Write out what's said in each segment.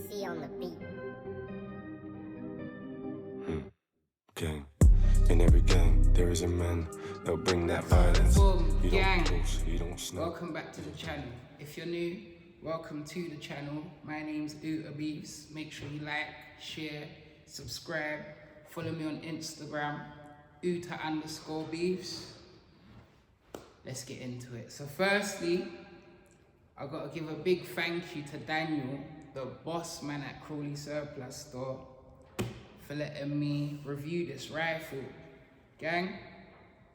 DC on the beat. Gang. In every gang, there is a man that'll bring that violence. Boom, You gang. don't push, you don't snap. Welcome back to the channel. If you're new, welcome to the channel. My name's AirArms. Make sure you like, share, subscribe. Follow me on Instagram, Uta_beefs. Let's get into it. So firstly, I've got to give a big thank you to Daniel, the boss man at CRAWLEY Surplus Store, for letting me review this rifle. Gang,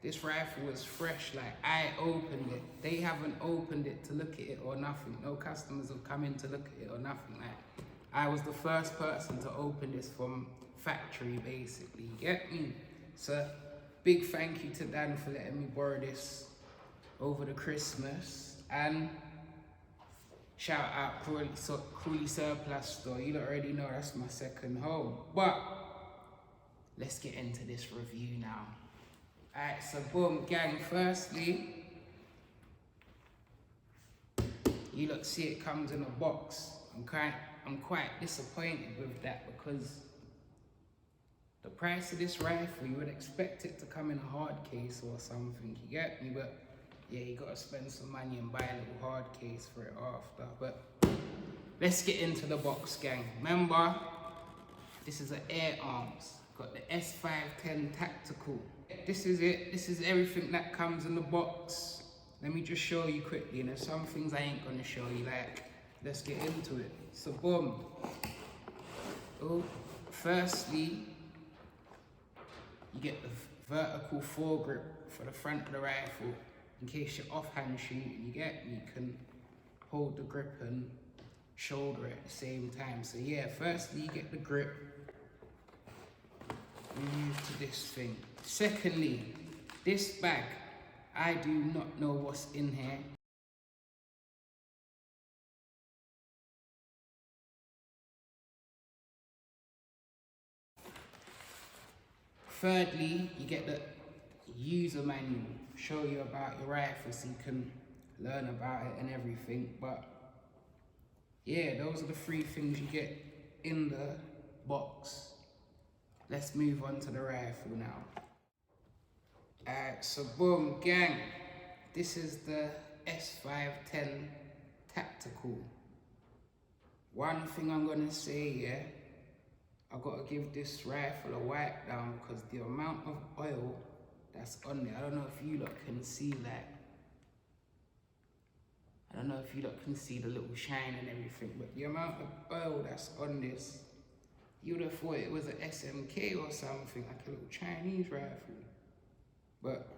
this rifle was fresh, like I opened it. They haven't opened it to look at it or nothing. No customers have come in to look at it or nothing. Like, I was the first person to open this from factory, basically, you get me? So, big thank you to Dan for letting me borrow this over the Christmas. And shout out CRAWLEY Surplus Store. You already know that's my second home. But let's get into this review now. Alright, so boom, gang. Firstly, you look, see it comes in a box. I'm quite disappointed with that because the price of this rifle, you would expect it to come in a hard case or something. You get me? But yeah, you gotta spend some money and buy a little hard case for it after. But let's get into the box, gang. Remember, this is an AirArms. Got the S510 Tactical. This is it. This is everything that comes in the box. Let me just show you quickly. And there's some things I ain't gonna show you. Like, let's get into it. So boom. Oh, firstly, you get the vertical foregrip for the front of the rifle. In case you're offhand shooting, you get me, you can hold the grip and shoulder at the same time. So yeah, firstly you get the grip, you move to this thing. Secondly, this bag, I do not know what's in here. Thirdly, you get the user manual, show you about your rifle so you can learn about it and everything. But yeah, those are the three things you get in the box. Let's move on to the rifle now. Alright, so boom, gang. This is the S510 Tactical. One thing I'm gonna say, yeah, I've got to give this rifle a wipe down because the amount of oil that's on there, I don't know if you lot can see that. I don't know if you lot can see the little shine and everything, but the amount of oil that's on this, you would have thought it was an SMK or something, like a little Chinese rifle. But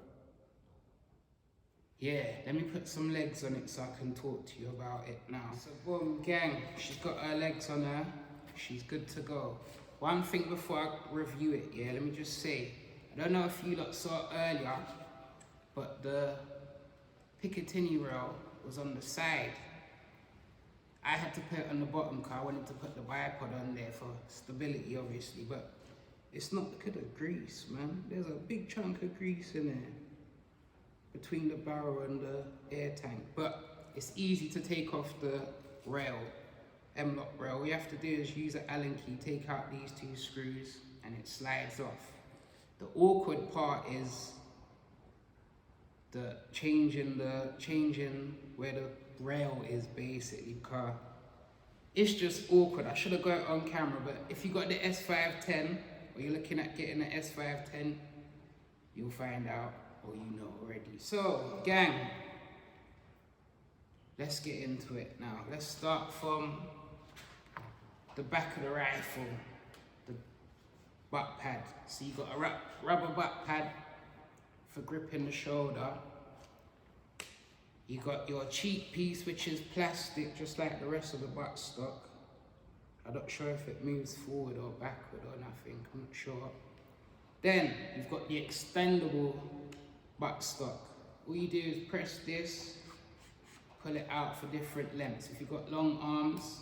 yeah, let me put some legs on it so I can talk to you about it now. So boom, gang, she's got her legs on her. She's good to go. One thing before I review it, yeah, let me just say, I don't know if you lot saw earlier, but the Picatinny rail was on the side. I had to put it on the bottom because I wanted to put the bipod on there for stability, obviously, but it's not, look at the grease, man. There's a big chunk of grease in there between the barrel and the air tank, but it's easy to take off the rail, M-lock rail. All you have to do is use an Allen key, take out these two screws, and it slides off. The awkward part is the changing where the rail is, basically, because it's just awkward. I should have got it on camera, but if you got the S510 or you're looking at getting the S510, you'll find out, or you know already. So, gang, let's get into it now. Let's start from the back of the rifle, the butt pad. So you got a rubber butt pad for gripping the shoulder. You got your cheek piece, which is plastic, just like the rest of the buttstock. I'm not sure if it moves forward or backward or nothing, I'm not sure. Then you've got the extendable buttstock. All you do is press this, pull it out for different lengths. If you've got long arms,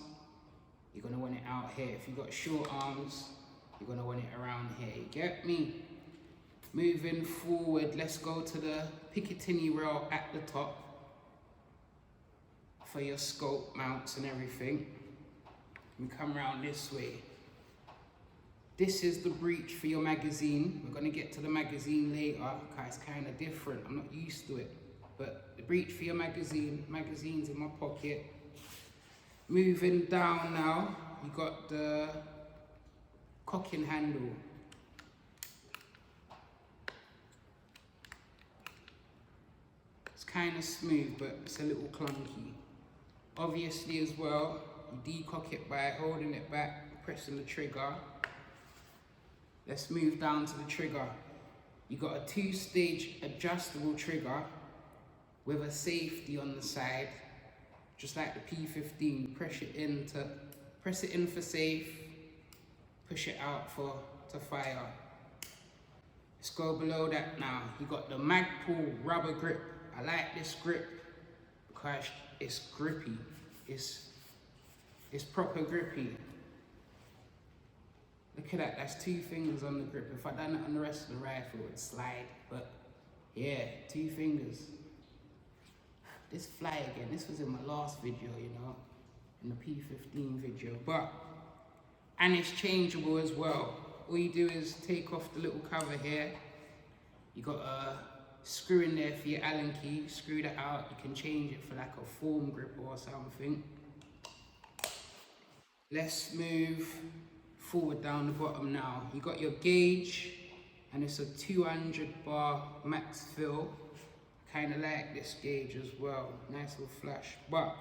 you're gonna want it out here. If you've got short arms, you're gonna want it around here, you get me? Moving forward, let's go to the Picatinny rail at the top for your scope mounts and everything. We come around this way. This is the breech for your magazine. We're gonna get to the magazine later, because it's kind of different. I'm not used to it. But the breech for your magazine's in my pocket. Moving down now, you got the cocking handle. It's kind of smooth, but it's a little clunky. Obviously as well, you decock it by holding it back, pressing the trigger. Let's move down to the trigger. You got a 2-stage adjustable trigger with a safety on the side, just like the P15. Press it in for safe, push it out to fire. Let's go below that now. You got the Magpul rubber grip. I like this grip because it's grippy. It's proper grippy. Look at that, that's 2 fingers on the grip. If I done it on the rest of the rifle, it would slide. But yeah, 2 fingers. This fly again, this was in my last video, you know, in the P15 video. And it's changeable as well. All you do is take off the little cover here. You got a screw in there for your Allen key. Screw that out. You can change it for like a foam grip or something. Let's move forward down the bottom now. You got your gauge, and it's a 200 bar max fill. Kind of like this gauge as well. Nice little flash. But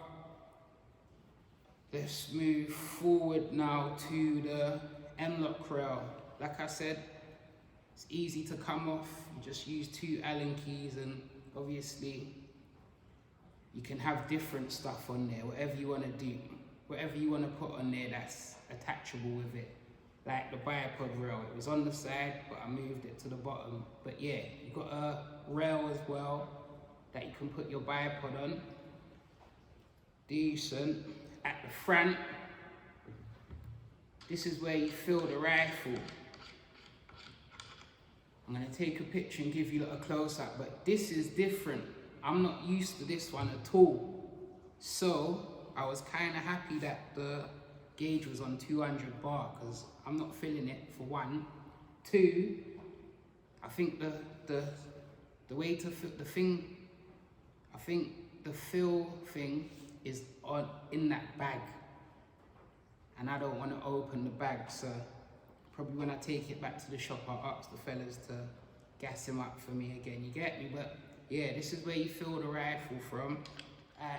let's move forward now to the M-lock rail. Like I said, it's easy to come off. You just use 2 Allen keys, and obviously you can have different stuff on there, whatever you want to do. Whatever you want to put on there that's attachable with it. Like the bipod rail, it was on the side, but I moved it to the bottom. But yeah, you got a rail as well that you can put your bipod on. Decent. At the front, this is where you fill the rifle. I'm gonna take a picture and give you a close-up, but this is different. I'm not used to this one at all. So I was kind of happy that the gauge was on 200 bar, because I'm not feeling it, for 1. 2, I think the way to fit the thing, I think the fill thing is in that bag, and I don't want to open the bag, so probably when I take it back to the shop, I'll ask the fellas to gas him up for me again, you get me? But yeah, this is where you fill the rifle from.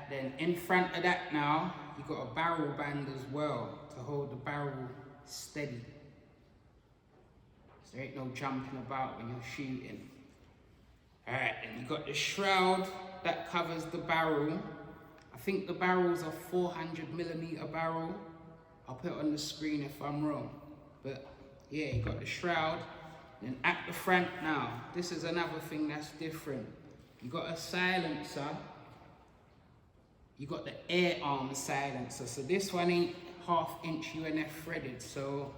Then in front of that now, you got a barrel band as well to hold the barrel steady. So there ain't no jumping about when you're shooting. Alright, then you got the shroud that covers the barrel. I think the barrel's a 400mm barrel. I'll put it on the screen if I'm wrong. But yeah, you got the shroud. Then at the front now, this is another thing that's different. You got a silencer. You got the AirArms silencer. So this one ain't 1/2" UNF threaded, so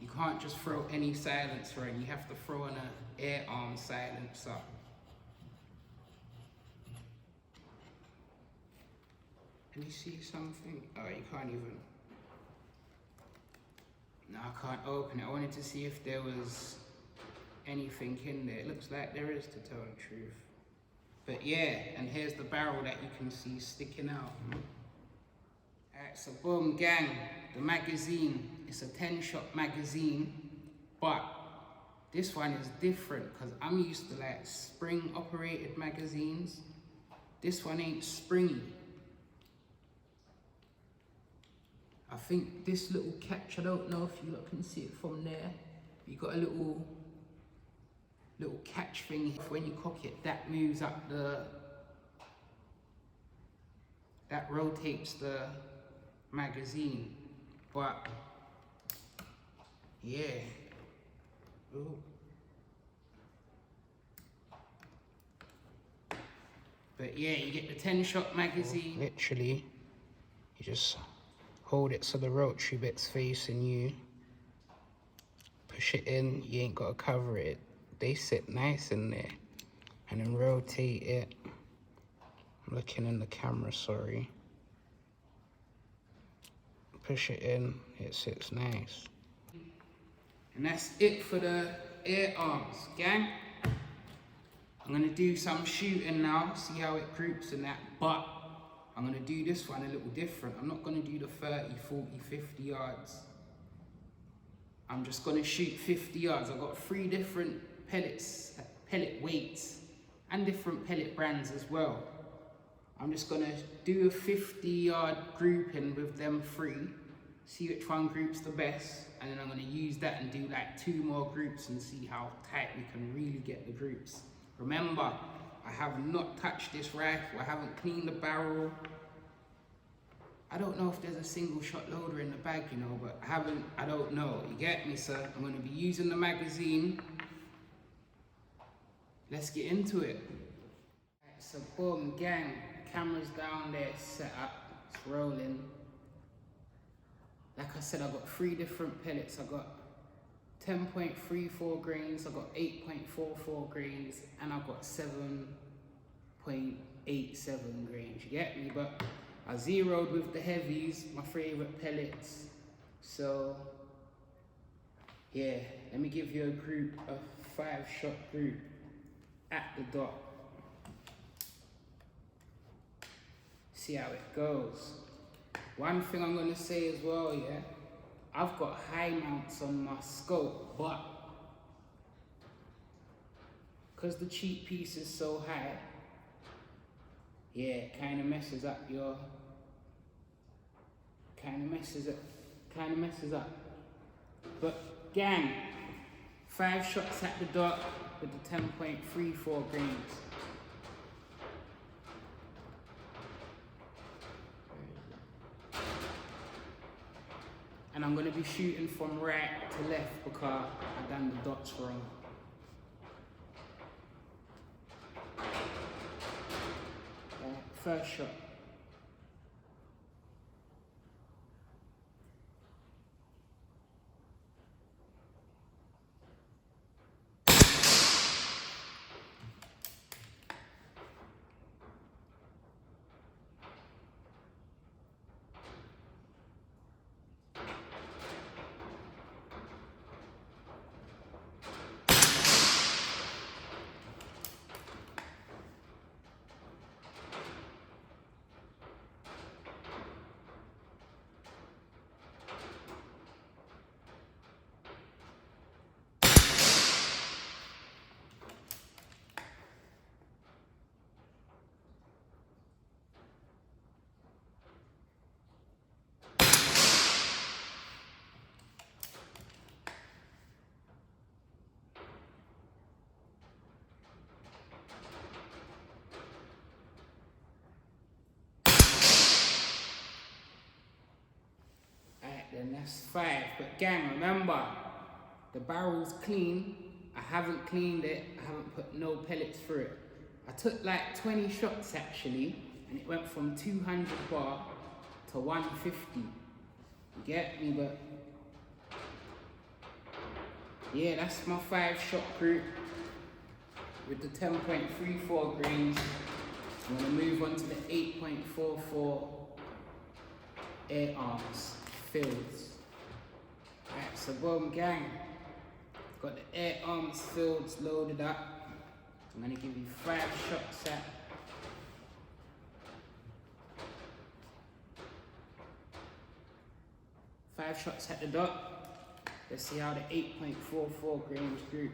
you can't just throw any silencer in. You have to throw in an AirArms silencer. Can you see something? Oh, you can't even. No, I can't open it. I wanted to see if there was anything in there. It looks like there is, to tell the truth. But yeah, and here's the barrel that you can see sticking out. Alright, so boom, gang, the magazine. It's a 10-shot magazine, but this one is different because I'm used to like spring-operated magazines. This one ain't springy. I think this little catch, I don't know if you lot can see it from there. You got a little catch thing. When you cock it, that moves up that rotates the magazine. But yeah. Ooh. But yeah, you get the 10-shot magazine. Literally, you just hold it so the rotary bit's facing you. Push it in, you ain't got to cover it. They sit nice in there. And then rotate it. I'm looking in the camera, sorry. push it in, it sits nice. And that's it for the AirArms, gang. I'm gonna do some shooting now, see how it groups and that, but I'm gonna do this one a little different. I'm not gonna do the 30, 40, 50 yards. I'm just gonna shoot 50 yards. I've got 3 different pellets, pellet weights, and different pellet brands as well. I'm just gonna do a 50-yard grouping with them 3, see which one groups the best, and then I'm gonna use that and do like 2 more groups and see how tight we can really get the groups. Remember, I have not touched this rifle, I haven't cleaned the barrel. I don't know if there's a single shot loader in the bag, you know, but I don't know, you get me? So I'm gonna be using the magazine. Let's get into it. Right, so boom, gang, camera's down there, set up, it's rolling. Like I said, I got 3 different pellets. I got 10.34 grains, I got 8.44 grains, and I got 7.87 grains, you get me? But I zeroed with the heavies, my favorite pellets. So yeah, let me give you a group, a 5-shot group at the dot. See how it goes. One thing I'm gonna say as well, yeah, I've got high mounts on my scope, but because the cheek piece is so high, yeah, it kind of messes up your, kind of messes up. But gang, 5 shots at the dot with the 10.34 grains. And I'm gonna be shooting from right to left because I done the dots wrong. First shot. Then that's 5. But gang, remember, the barrel's clean. I haven't cleaned it. I haven't put no pellets through it. I took like 20 shots actually, and it went from 200 bar to 150. You get me? But yeah, that's my 5-shot group with the 10.34 grains. I'm gonna move on to the 8.44 AirArms fields. Alright, so boom gang, got the AirArms fields loaded up. I'm gonna give you 5 shots at the dot. Let's see how the 8.44 grains group.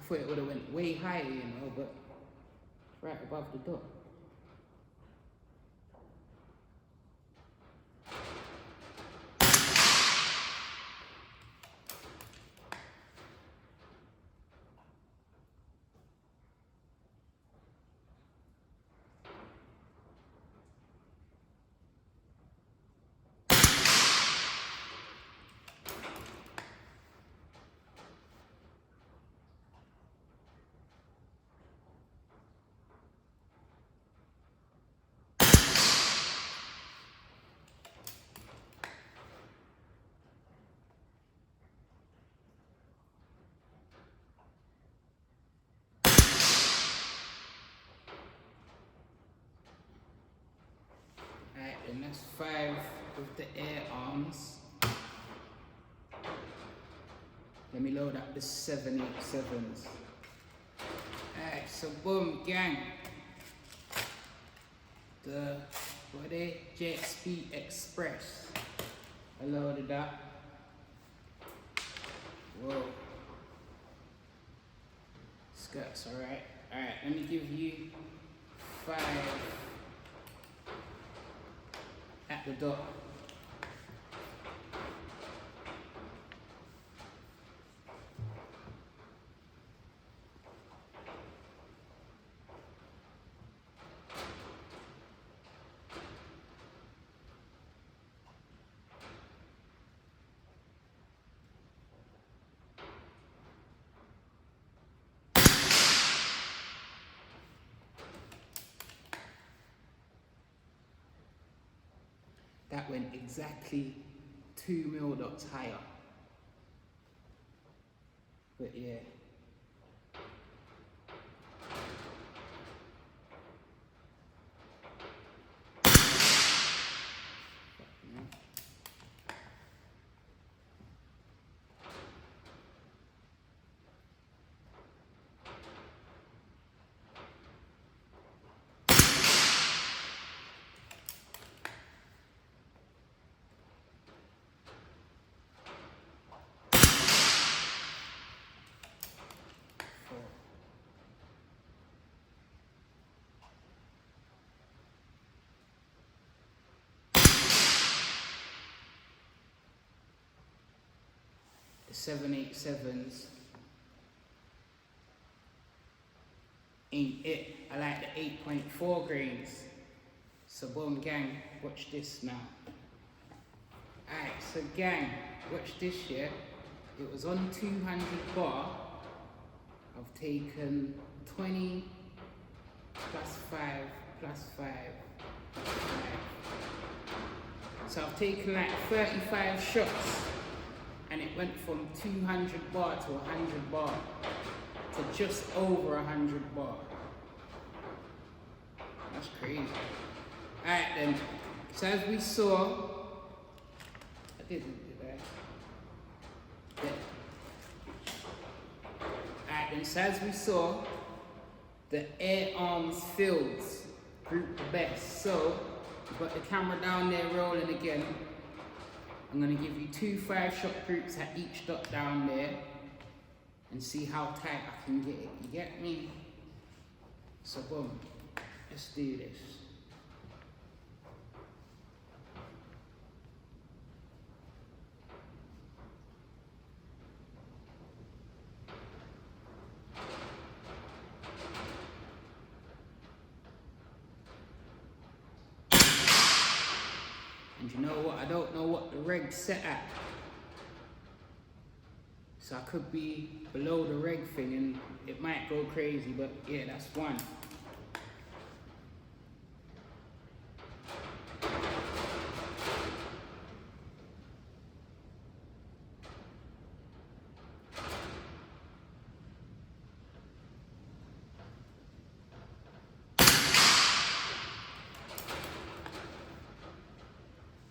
I thought it would have went way higher, you know, but right above the dot. That's 5 with the AirArms. Let me load up the 787s. Alright, so boom, gang. What are they? JXP Express. I loaded up. Whoa. Skirts, alright. Alright, let me give you 5 at the dot. That went exactly 2 mil dots higher. But yeah. The 787s ain't it. I like the 8.4 grains. So boom, gang, watch this now. Alright, so gang, watch this, yeah. It was on 200 bar. I've taken 20 plus 5 plus 5 plus 5. So I've taken like 35 shots. And it went from 200 bar to 100 bar to just over 100 bar. That's crazy. Alright then, so as we saw, I didn't do that. Yeah. Alright then, so as we saw, the AirArms fields group the best. So, we've got the camera down there rolling again. I'm going to give you 2 5-shot groups at each dot down there and see how tight I can get it. You get me? So boom, let's do this. And you know what? I don't know what the reg's set at. So I could be below the reg thing and it might go crazy, but yeah, that's one.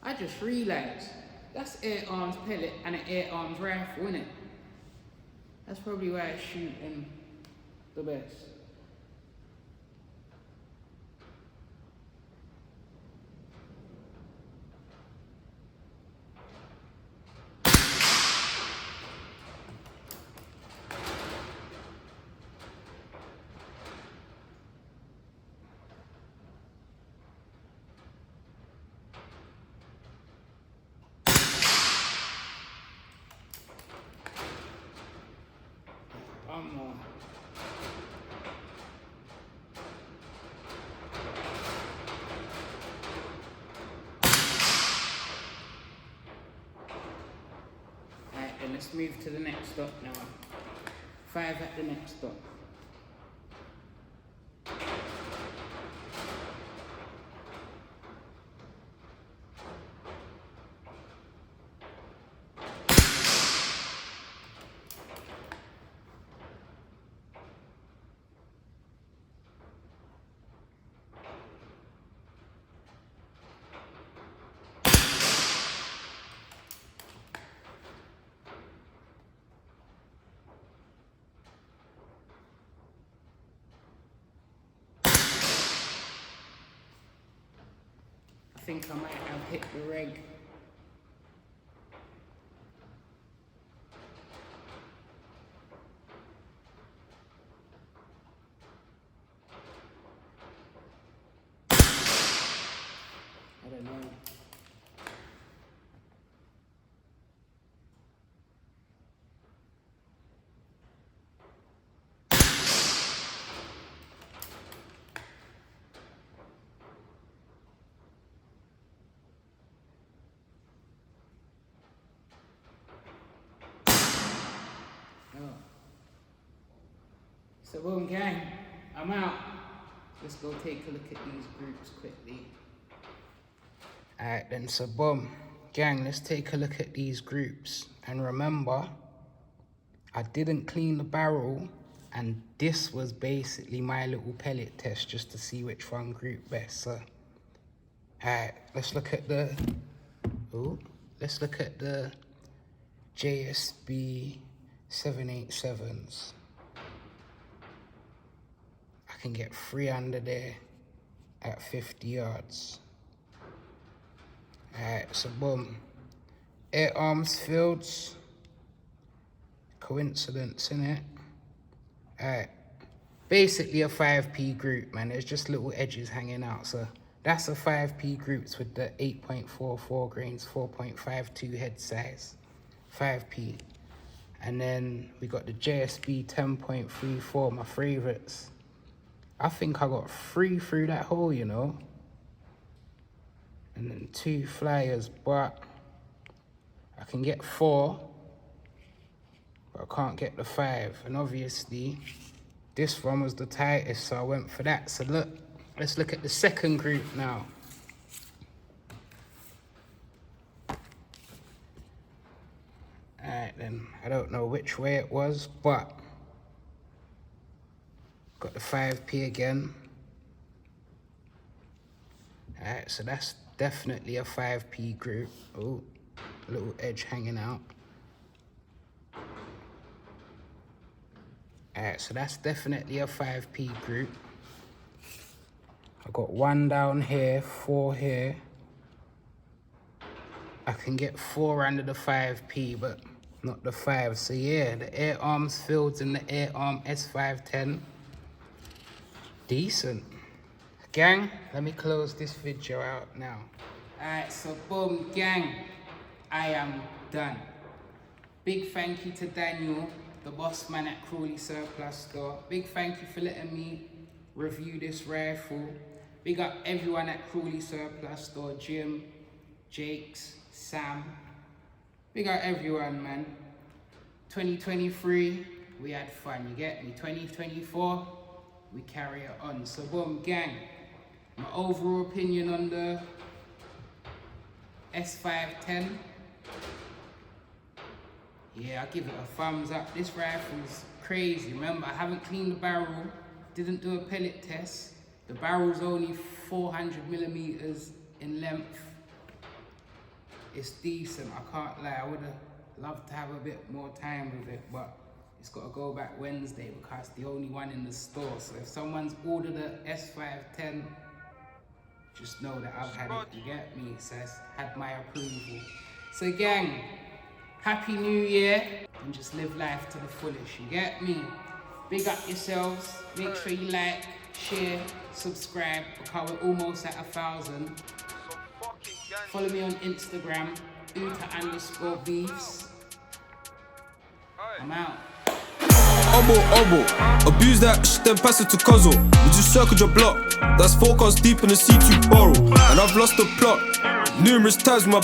I just realized that's AirArms pellet and an AirArms rifle, innit? That's probably why it's shooting the best. One more. Alright, then let's move to the next dot now. 5 at the next dot. think I might have hit the reg. I don't know. So boom gang, I'm out. Let's go take a look at these groups quickly. Alright then, so boom. Gang, let's take a look at these groups. And remember, I didn't clean the barrel, and this was basically my little pellet test just to see which one grouped best. So alright, let's look at the JSB 787s. I can get 3 under there at 50 yards. Alright, so boom. AirArms fields. Coincidence, innit? Alright. Basically a 5p group, man. There's just little edges hanging out. So that's a 5p groups with the 8.44 grains, 4.52 head size. 5p. And then we got the JSB 10.34, my favorites. I think I got 3 through that hole, you know. And then 2 flyers, but I can get 4, but I can't get the 5. And obviously, this one was the tightest, so I went for that. So look, let's look at the second group now. Alright then, I don't know which way it was, but got the 5p again. Alright, so that's definitely a 5p group. Oh, a little edge hanging out. Alright, so that's definitely a 5p group. I got 1 down here, 4 here. I can get 4 under the 5p, but not the 5. So yeah, the AirArms fields and the AirArms S510. Decent. Gang, let me close this video out now. Alright, so boom, gang, I am done. Big thank you to Daniel, the boss man at CRAWLEY Surplus Store. Big thank you for letting me review this rifle. Big up everyone at CRAWLEY Surplus Store, Jim, Jakes, Sam. Big up everyone, man. 2023, we had fun, you get me? 2024, we carry it on. So boom, gang, my overall opinion on the S510, yeah, I give it a thumbs up. This rifle's crazy. Remember, I haven't cleaned the barrel, didn't do a pellet test. The barrel's only 400 millimeters in length. It's decent, I can't lie. I would have loved to have a bit more time with it, but it's got to go back Wednesday because it's the only one in the store. So if someone's ordered a S510, just know that I've had it, you get me? So it's had my approval. So gang, Happy New Year, and just live life to the fullest, you get me? Big up yourselves, make sure you like, share, subscribe, because we're almost at 1,000. Follow me on Instagram, Uta_beefs. I'm out. Obo, abuse that shit, then pass it to Cuzzo. We just circled your block, that's 4 cars deep in the C2 barrel. And I've lost the plot numerous times with my